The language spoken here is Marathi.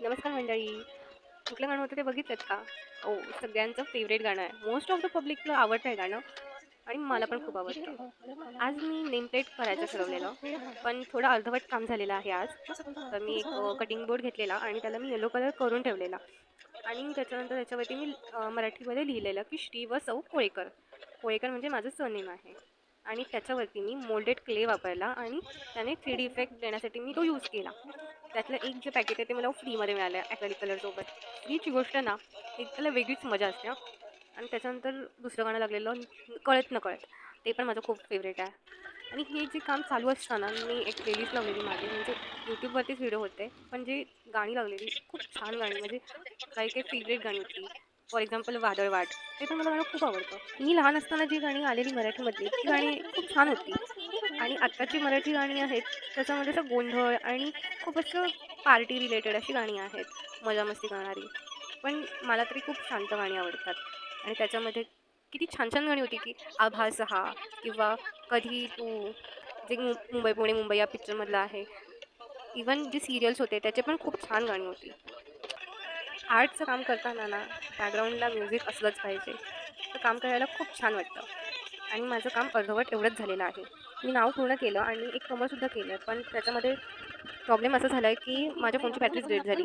नमस्कार मंडळी. कुठलं गाणं होतं ते बघितलंत का? हो, सगळ्यांचं फेव्हरेट गाणं आहे. मोस्ट ऑफ द पब्लिकला आवडतं हे गाणं आणि मला पण खूप आवडतं. आज मी नेम प्लेट करायचं ठरवलेलं, पण थोडं अर्धवट काम झालेलं आहे आज. तर मी एक कटिंग बोर्ड घेतलेला आणि त्याला मी येलो कलर करून ठेवलेला आणि त्याच्यानंतर त्याच्यावरती मी मराठीमध्ये लिहिलेलं की श्री व सौ कोळेकर. कोळेकर म्हणजे माझं सरनेम आहे आणि त्याच्यावरती मी मोल्डेड क्ले वापरला आणि त्याने 3D इफेक्ट देण्यासाठी मी तो यूज केला. त्यातलं एक जे पॅकेट आहे ते मला फ्रीमध्ये मिळालं आहे ॲक्रेलिक कलरसोबत. फ्रीची गोष्ट ना, एक त्याला वेगळीच मजा असते हां. आणि त्याच्यानंतर दुसरं गाणं लागलेलं कळत नकळत. ते पण माझं खूप फेवरेट आहे. आणि हे जे काम चालू असताना मी एक प्लेलिस्ट लावलेली मागे म्हणजे यूट्यूबवरतीच व्हिडिओ होते. पण जे गाणी लावलेली खूप छान गाणी म्हणजे काही काही फेवरेट गाणी होती. For example Vadalvaat. ते पण मला गाणं खूप आवडतं. मी लहान असताना जी गाणी आलेली मराठीमधली ती गाणी खूप छान होती. आणि आत्ताची मराठी गाणी आहेत त्याच्यामध्ये असं गोंधळ आणि खूप असं पार्टी रिलेटेड अशी गाणी आहेत, मजा-मस्ती करणारी. पण मला तरी खूप शांत गाणी आवडतात आणि त्याच्यामध्ये किती छान-छान गाणी होती, की आभास हा किंवा कधी तू जे मुंबई पुणे मुंबई या पिक्चरमधलं आहे. इव्हन जे सीरियल्स होते त्याचे पण खूप छान गाणी होती. आर्टचं काम करताना ना, बॅकग्राऊंडला म्युझिक असलंच पाहिजे. तर काम करायला खूप छान वाटतं आणि माझं काम अर्धवट एवढंच झालेलं आहे. मी नाव पूर्ण केलं आणि एक कमरसुद्धा केलं आहे, पण त्याच्यामध्ये प्रॉब्लेम असा झाला आहे, की माझ्या फोनची बॅटरीच डेड झाली.